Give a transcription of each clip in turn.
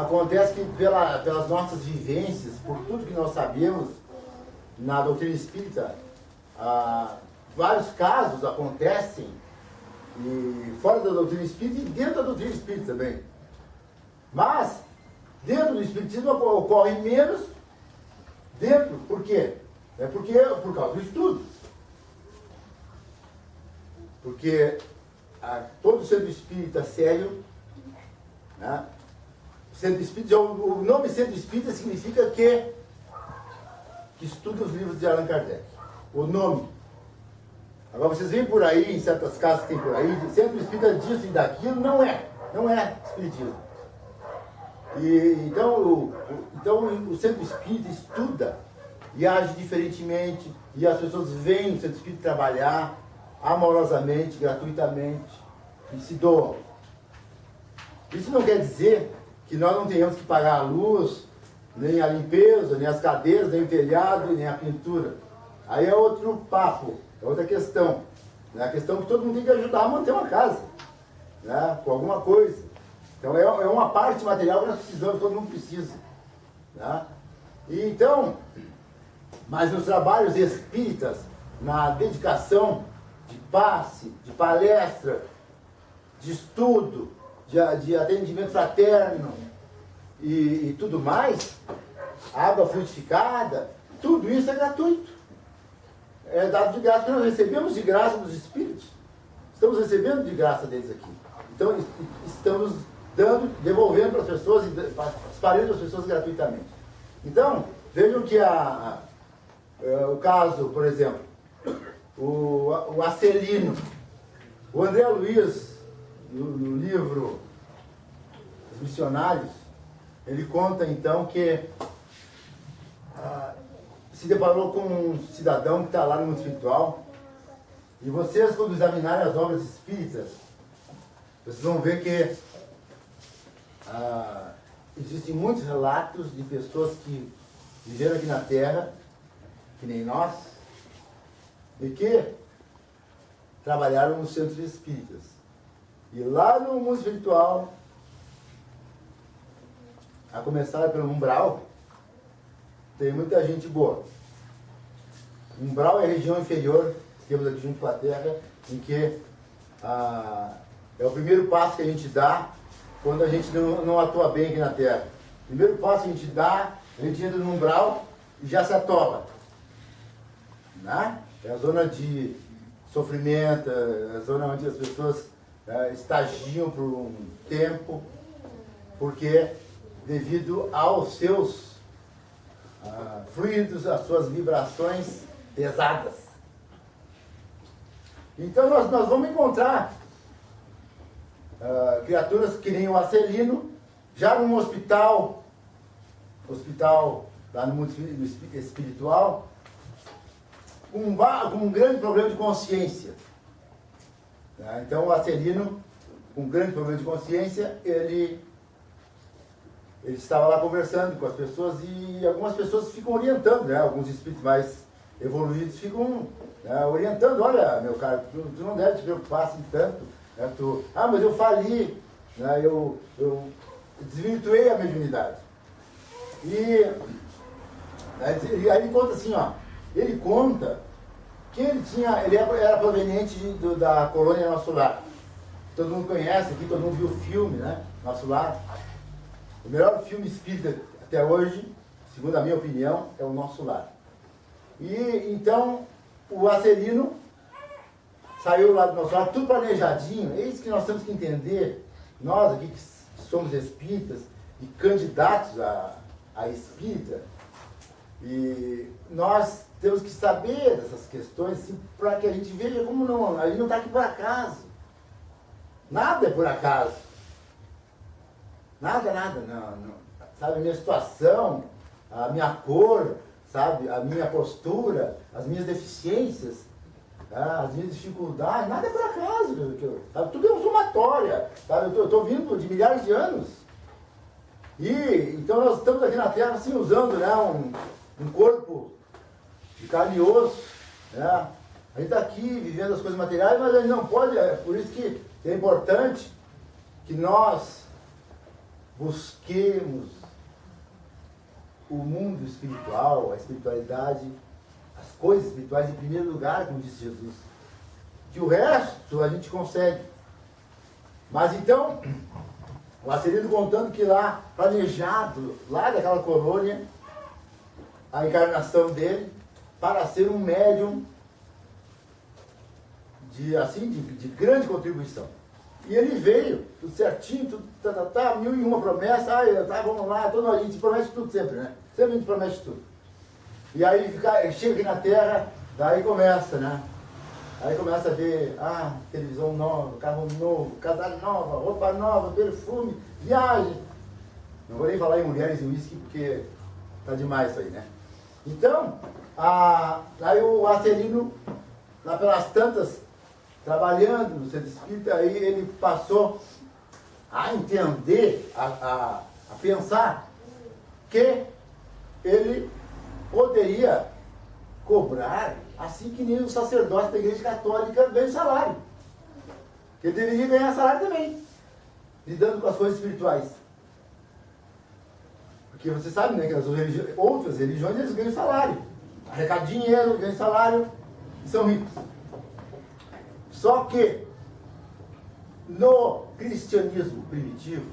acontece que pelas nossas vivências, por tudo que nós sabemos na doutrina espírita, vários casos acontecem e fora da doutrina espírita e dentro da doutrina espírita também. Mas, dentro do espiritismo ocorre menos dentro. Por quê? Por causa do estudo. Porque todo centro espírita sério, né? Centro espírita, o nome centro espírita significa que estuda os livros de Allan Kardec. O nome. Agora vocês veem por aí, em certas casas que tem por aí, centro espírita disso e daquilo, não é espiritismo. Então o centro espírita estuda e age diferentemente, e as pessoas vêm no centro espírita trabalhar amorosamente, gratuitamente, e se doam. Isso não quer dizer que nós não tenhamos que pagar a luz, nem a limpeza, nem as cadeiras, nem o telhado, nem a pintura. Aí é outro papo, é outra questão. É a questão que todo mundo tem que ajudar a manter uma casa, né, com alguma coisa. Então é uma parte material que nós precisamos, todo mundo precisa. Né? E então, mas nos trabalhos espíritas, na dedicação de passe, de palestra, de estudo, de atendimento fraterno e tudo mais, água frutificada, tudo isso é gratuito. É dado de graça, que nós recebemos de graça dos espíritos. Estamos recebendo de graça deles aqui. Então estamos devolvendo para as pessoas, espalhando para as pessoas gratuitamente. Então, vejam que o caso, por exemplo, o Acelino, o André Luiz, no livro Os Missionários, ele conta então que se deparou com um cidadão que está lá no mundo espiritual, e vocês, quando examinarem as obras espíritas, vocês vão ver que existem muitos relatos de pessoas que viveram aqui na Terra, que nem nós, e que trabalharam nos centros espíritas. E lá no mundo espiritual, a começar pelo umbral, tem muita gente boa. Umbral é a região inferior, que temos aqui junto com a Terra, em que é o primeiro passo que a gente dá quando a gente não atua bem aqui na Terra. O primeiro passo que a gente dá, a gente entra no umbral e já se atola. Né? É a zona de sofrimento, é a zona onde as pessoas estagiam por um tempo, porque devido aos seus fluidos, às suas vibrações pesadas. Então nós vamos encontrar criaturas que nem o Acelino, já num hospital lá no mundo espiritual, com um grande problema de consciência. Então o Acelino, com um grande problema de consciência, ele estava lá conversando com as pessoas, e algumas pessoas ficam orientando, né? Alguns espíritos mais evoluídos ficam orientando: olha, meu caro, tu não deve te preocupar assim tanto, né? Mas eu fali, né? eu desvirtuei a mediunidade. E aí ele conta assim, ele conta que ele era proveniente da colônia Nosso Lar. Todo mundo conhece aqui, todo mundo viu o filme, né? Nosso Lar. O melhor filme espírita até hoje, segundo a minha opinião, é o Nosso Lar. E então o Acelino saiu lá do Nosso Lar, tudo planejadinho. É isso que nós temos que entender, nós aqui que somos espíritas e candidatos a espírita, e nós temos que saber dessas questões assim, para que a gente veja como a gente não está aqui por acaso. Nada é por acaso. Nada, não. Sabe, a minha situação, a minha cor, sabe, a minha postura, as minhas deficiências, as minhas dificuldades, nada é por acaso. Sabe? Tudo é uma somatória. Sabe? Eu estou vindo de milhares de anos. E então nós estamos aqui na Terra assim, usando, né, um corpo de carne e osso. Né? A gente está aqui vivendo as coisas materiais, mas a gente não pode, por isso que é importante que nós busquemos o mundo espiritual, a espiritualidade, as coisas espirituais em primeiro lugar, como disse Jesus. Que o resto a gente consegue. Mas então, o Acelino contando que lá, planejado, lá daquela colônia, a encarnação dele, para ser um médium de grande contribuição. E ele veio, tudo certinho, tudo, mil e uma promessas, vamos lá, a gente promete tudo sempre, né? Sempre a gente promete tudo. E aí chega aqui na Terra, daí começa, né? Aí começa a ver, televisão nova, carro novo, casa nova, roupa nova, perfume, viagem. Não vou nem falar em mulheres e uísque, porque tá demais isso aí, né? Então, aí o Acelino, lá pelas tantas, trabalhando no centro espírita, aí ele passou a entender, a pensar que ele poderia cobrar assim que nem o sacerdote da Igreja Católica ganha salário. Ele deveria ganhar salário também, lidando com as coisas espirituais. Porque você sabe, né, que as outras religiões eles ganham salário. Arrecadam dinheiro, ganham salário e são ricos. Só que no cristianismo primitivo,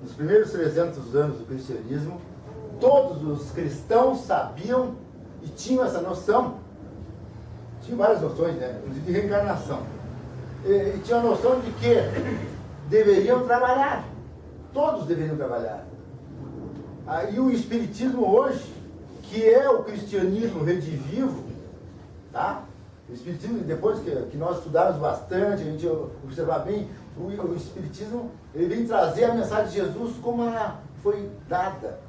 nos primeiros 300 anos do cristianismo, todos os cristãos sabiam e tinham essa noção, tinham várias noções, né, inclusive de reencarnação, e tinham a noção de que deveriam trabalhar, todos deveriam trabalhar. Aí o espiritismo hoje, que é o cristianismo redivivo, tá? O espiritismo, depois que nós estudarmos bastante, a gente observar bem, o espiritismo, ele vem trazer a mensagem de Jesus como ela foi dada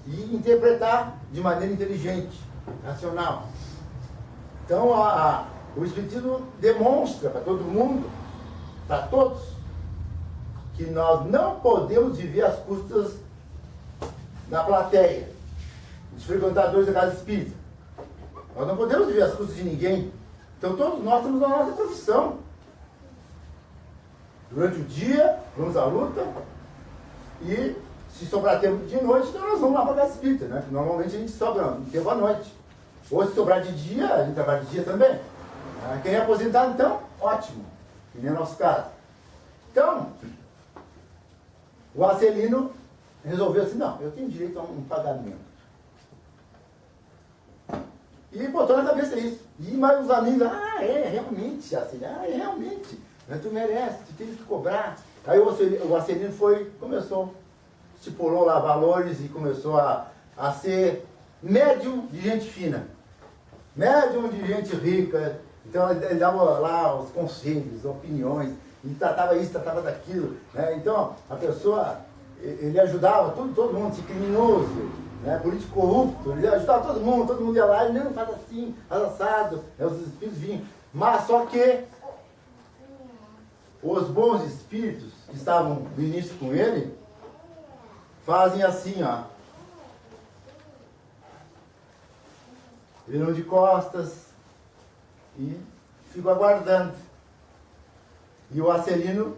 e interpretar de maneira inteligente, racional. Então o espiritismo demonstra para todo mundo, para todos, que nós não podemos viver às custas da plateia, dos frequentadores da casa espírita. Nós não podemos viver às custas de ninguém. Então todos nós temos a nossa profissão. Durante o dia, vamos à luta, e se sobrar tempo de noite, então nós vamos lá para a casa espírita, né? Normalmente a gente sobra tempo à noite. Ou se sobrar de dia, a gente trabalha de dia também. Quem é aposentado, então, ótimo. Que nem é o nosso caso. Então, o Acelino resolveu assim, não, eu tenho direito a um pagamento. E botou na cabeça isso. E mais os amigos, realmente, assim, realmente, mas tu merece, tu tem que cobrar. Aí o Acelino começou, estipulou lá valores e começou a ser médium de gente fina, médium de gente rica. Então ele dava lá os conselhos, opiniões, e tratava isso, tratava daquilo, né? Então a pessoa, ele ajudava todo mundo, esse criminoso, né, político corrupto, ele ajudava todo mundo ia lá e não faz assim, faz assado, os espíritos vinham. Mas só que os bons espíritos que estavam no início com ele, fazem assim, ó. Viram de costas e ficam aguardando. E o Acelino,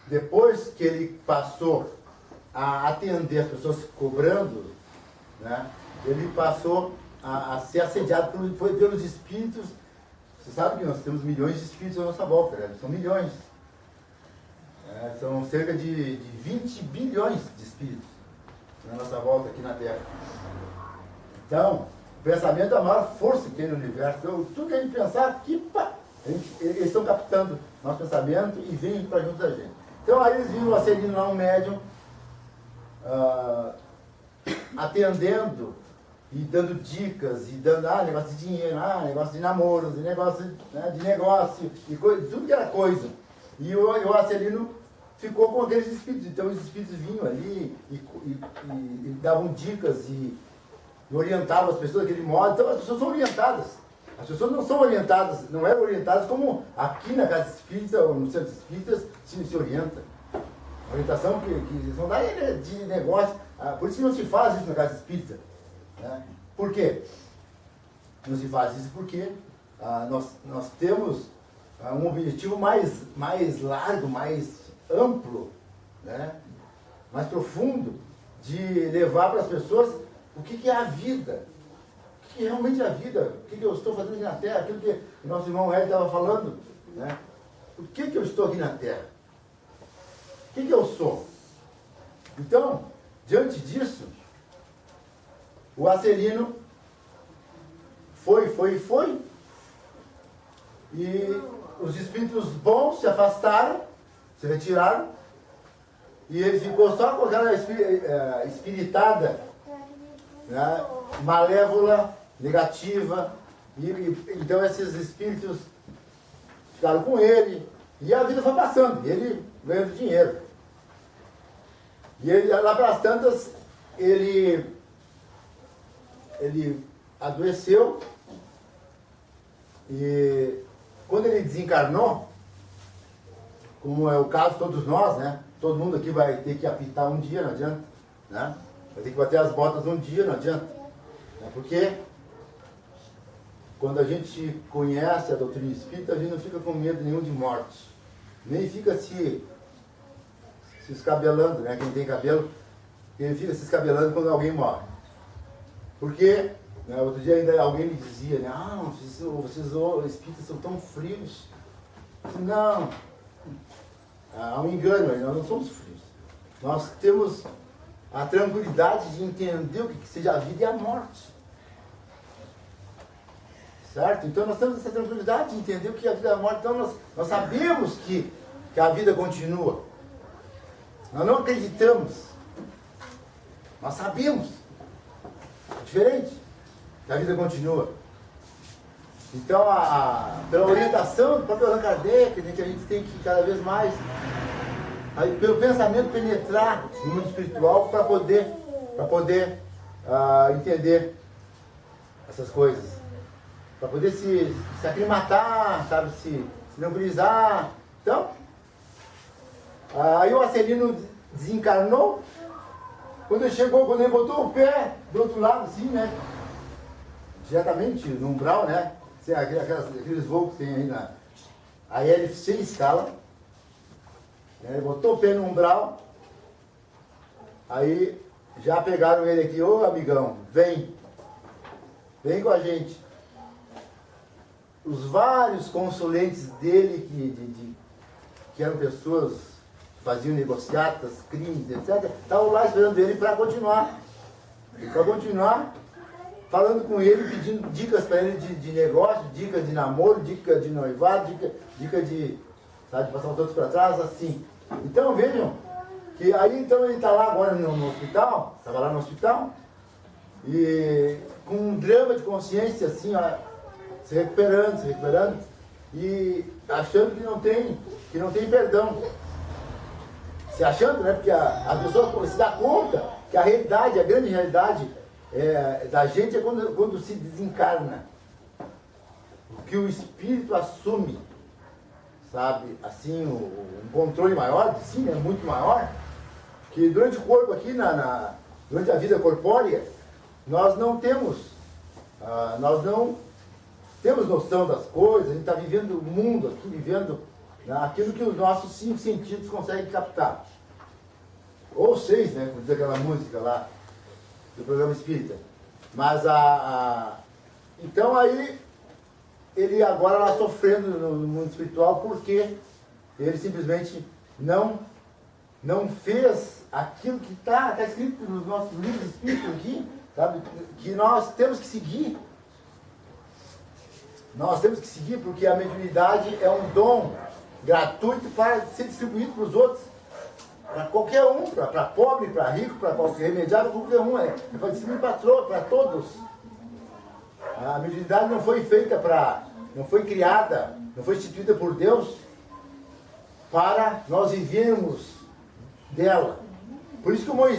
depois que ele passou a atender as pessoas cobrando, né, ele passou a ser assediado pelos espíritos. Você sabe que nós temos milhões de espíritos à nossa volta, né? São milhões. São cerca de 20 bilhões de espíritos na nossa volta aqui na Terra. Então, o pensamento é a maior força que tem no universo. Então, tudo que a gente pensar aqui, eles estão captando nosso pensamento e vêm para junto da gente. Então, aí eles viram o Acelino lá, um médium, atendendo e dando dicas, e dando negócio de dinheiro, negócio de namoros, negócio, né, de negócio, e tudo que era coisa. E o Acelino ficou com aqueles espíritos. Então os espíritos vinham ali e davam dicas e orientavam as pessoas daquele modo. Então as pessoas são orientadas. As pessoas não são orientadas, não eram orientadas como aqui na casa espírita ou no centro espírita se orienta. A orientação que são daí de negócio. Por isso que não se faz isso na casa espírita. Né? Por quê? Não se faz isso porque nós temos um objetivo mais largo, mais amplo, né? mais profundo, de levar para as pessoas o que é a vida. O que realmente é a vida, o que eu estou fazendo aqui na Terra, aquilo que o nosso irmão Hélio estava falando, né? Por que eu estou aqui na Terra? O que eu sou? Então, diante disso, o Acelino foi, e os espíritos bons se afastaram, se retiraram, e ele ficou só com aquela espiritada, né, malévola, negativa, então esses espíritos ficaram com ele, e a vida foi passando, e ele ganhando dinheiro. E ele, lá pelas tantas, ele adoeceu, e quando ele desencarnou, como é o caso de todos nós, né? Todo mundo aqui vai ter que apitar um dia, não adianta, né? Vai ter que bater as botas um dia, não adianta. Né? Porque quando a gente conhece a doutrina espírita, a gente não fica com medo nenhum de morte. Nem fica se escabelando, né? Quem tem cabelo, ele fica se escabelando quando alguém morre. Porque, né, outro dia ainda alguém me dizia, né? Ah, vocês espíritas são tão frios. Não, há um engano aí, nós não somos frios. Nós temos a tranquilidade de entender o que seja a vida e a morte. Certo? Então nós temos essa tranquilidade de entender o que é a vida e a morte. Então nós sabemos que a vida continua. Nós não acreditamos. Nós sabemos. É diferente. Que a vida continua. Então, pela orientação do próprio Allan Kardec, que a gente tem que cada vez mais, pelo pensamento, penetrar no mundo espiritual para poder entender essas coisas. Para poder se aclimatar, sabe, se tranquilizar. Então, aí o Acelino desencarnou. Quando ele botou o pé do outro lado, assim, né? Diretamente no umbral, né? Aqueles voos que tem aí aí ele sem escala, né? Ele botou o pé no umbral, aí já pegaram ele aqui, ô amigão, vem com a gente. Os vários consulentes dele, que eram pessoas que faziam negociatas, crimes, etc., estavam lá esperando ele para continuar. Falando com ele, pedindo dicas para ele de negócio, dicas de namoro, dicas de noivado, dica de, sabe, de passar os outros para trás, assim. Então vejam, que aí então ele está lá agora no hospital, estava lá no hospital, e com um drama de consciência, assim, ó, se recuperando, e achando que não tem perdão. Se achando, né, porque a pessoa se dá conta que a grande realidade da gente é quando se desencarna. Que o espírito assume, sabe, assim, um controle maior de si, né, muito maior, que durante o corpo aqui, durante a vida corpórea, nós não temos noção das coisas, a gente está vivendo o mundo aqui, vivendo aquilo que os nossos 5 sentidos conseguem captar. Ou 6, né, como diz aquela música lá, do programa espírita. Mas então aí ele agora lá sofrendo no mundo espiritual porque ele simplesmente não fez aquilo que está escrito nos nossos livros espíritos aqui, sabe? Que nós temos que seguir. Nós temos que seguir porque a mediunidade é um dom gratuito para ser distribuído para os outros. Para qualquer um, para pobre, para rico, para qualquer remediado, para qualquer um. É para distribuir para todos. A mediunidade não foi feita não foi criada, não foi instituída por Deus para nós vivermos dela. Por isso que o Moisés